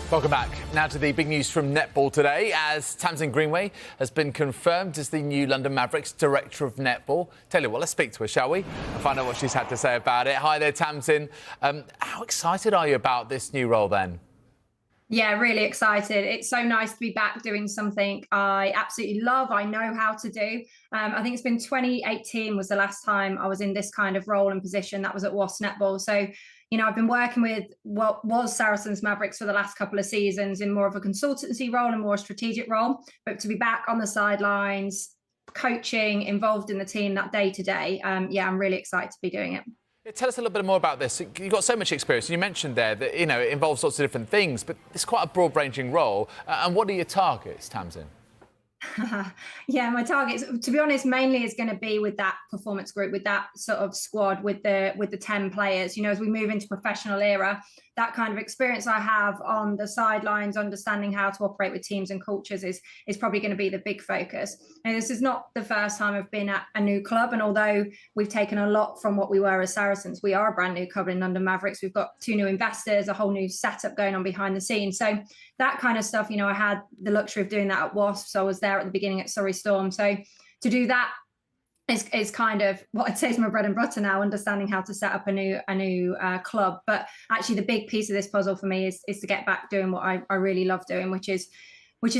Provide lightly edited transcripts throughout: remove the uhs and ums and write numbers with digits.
Welcome back. Now to the big news from netball today, as Tamsin Greenway has been confirmed as the new London Mavericks Director of Netball. Tell you what, let's speak to her, shall we? And find out what she's had to say about it. Hi there, Tamsin. How excited are you about this new role then? Yeah, really excited. It's so nice to be back doing something I absolutely love, I know how to do. I think it's been 2018 was the last time I was in this kind of role and position. That was at Wasps Netball. So, you know, I've been working with what was Saracens Mavericks for the last couple of seasons in more of a consultancy role and more a strategic role. But to be back on the sidelines, coaching, involved in the team that day to day, yeah, I'm really excited to be doing it. Tell us a little bit more about this. You've got so much experience. You mentioned there that, you know, it involves lots of different things, but it's quite a broad-ranging role. And what are your targets, Tamsin? Yeah, my targets, to be honest, mainly is going to be with that performance group, with that sort of squad, with the 10 players. You know, as we move into professional era, that kind of experience I have on the sidelines, understanding how to operate with teams and cultures is probably going to be the big focus. And this is not the first time I've been at a new club. And although we've taken a lot from what we were as Saracens, we are a brand new club in London Mavericks. We've got 2 new investors, a whole new setup going on behind the scenes. So that kind of stuff, you know, I had the luxury of doing that at Wasps. So I was there at the beginning at Surrey Storm. So to do that is kind of what I'd say is my bread and butter now, understanding how to set up a new club. But actually the big piece of this puzzle for me is to get back doing what I really love doing, which is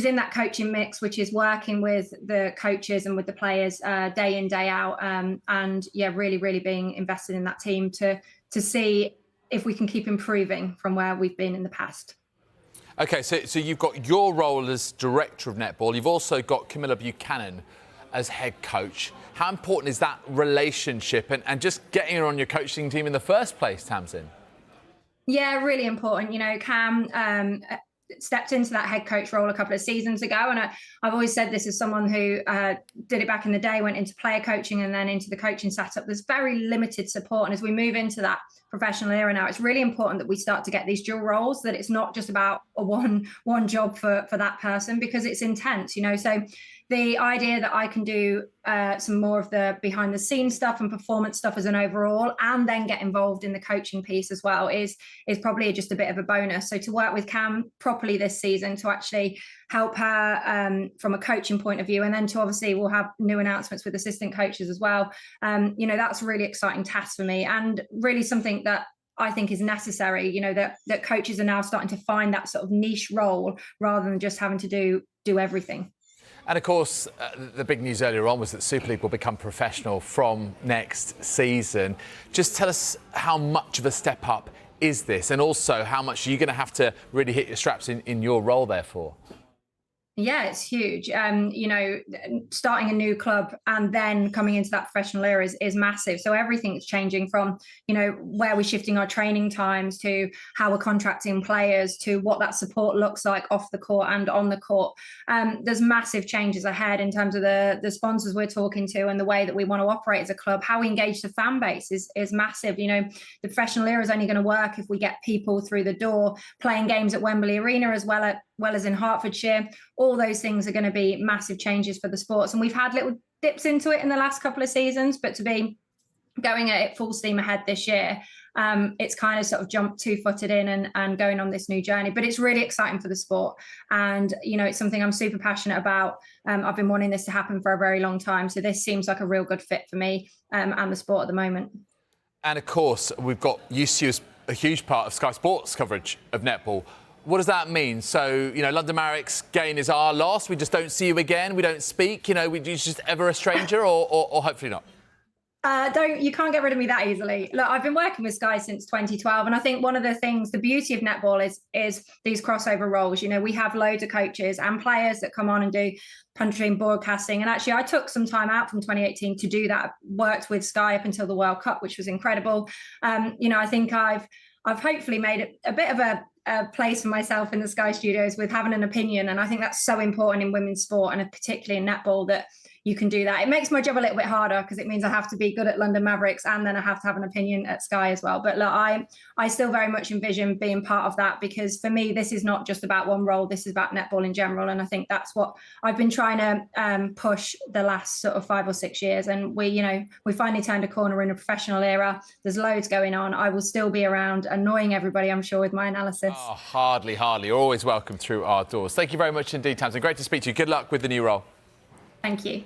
in that coaching mix, which is working with the coaches and with the players day in, day out. And yeah, really being invested in that team to see if we can keep improving from where we've been in the past. OK, so you've got your role as Director of Netball. You've also got Camilla Buchanan as head coach. How important is that relationship and just getting her on your coaching team in the first place, Tamsin? Yeah, really important. You know, Cam stepped into that head coach role a couple of seasons ago. And I've always said this as someone who did it back in the day, went into player coaching and then into the coaching setup. There's very limited support. And as we move into that professional era now, it's really important that we start to get these dual roles, that it's not just about a one job for that person, because it's intense, you know. So the idea that I can do some more of the behind the scenes stuff and performance stuff as an overall, and then get involved in the coaching piece as well is probably just a bit of a bonus. So to work with Cam properly this season, to actually help her from a coaching point of view, and then to obviously we'll have new announcements with assistant coaches as well. You know, that's a really exciting task for me, and really something that I think is necessary, you know, that coaches are now starting to find that sort of niche role rather than just having to do everything. And of course, the big news earlier on was that Super League will become professional from next season. Just tell us how much of a step up is this, and also how much are you going to have to really hit your straps in your role therefore? Yeah, it's huge. You know, starting a new club and then coming into that professional era is massive. So everything's changing from, you know, where we're shifting our training times to how we're contracting players to what that support looks like off the court and on the court. There's massive changes ahead in terms of the sponsors we're talking to and the way that we want to operate as a club. How we engage the fan base is massive. You know, the professional era is only going to work if we get people through the door playing games at Wembley Arena as well as in Hertfordshire. All those things are going to be massive changes for the sports. And we've had little dips into it in the last couple of seasons, but to be going at it full steam ahead this year, it's kind of sort of jumped 2-footed in and going on this new journey. But it's really exciting for the sport. And, you know, it's something I'm super passionate about. I've been wanting this to happen for a very long time. So this seems like a real good fit for me and the sport at the moment. And of course, we've got used to you as a huge part of Sky Sports coverage of netball. What does that mean? So, you know, London Mavericks gain is our loss. We just don't see you again. We don't speak. You know, you're just ever a stranger, or hopefully not. You can't get rid of me that easily. Look, I've been working with Sky since 2012, and I think one of the things, the beauty of netball is these crossover roles. You know, we have loads of coaches and players that come on and do country and broadcasting. And actually, I took some time out from 2018 to do that. Worked with Sky up until the World Cup, which was incredible. You know, I think I've hopefully made it a bit of a place for myself in the Sky studios with having an opinion. And I think that's so important in women's sport, and particularly in netball, that you can do that. It makes my job a little bit harder because it means I have to be good at London Mavericks and then I have to have an opinion at Sky as well. But look, I still very much envision being part of that, because for me, this is not just about one role. This is about netball in general. And I think that's what I've been trying to push the last sort of 5 or 6 years. And we finally turned a corner in a professional era. There's loads going on. I will still be around annoying everybody, I'm sure, with my analysis. Oh, hardly. You're always welcome through our doors. Thank you very much indeed, Tamsin. Great to speak to you. Good luck with the new role. Thank you.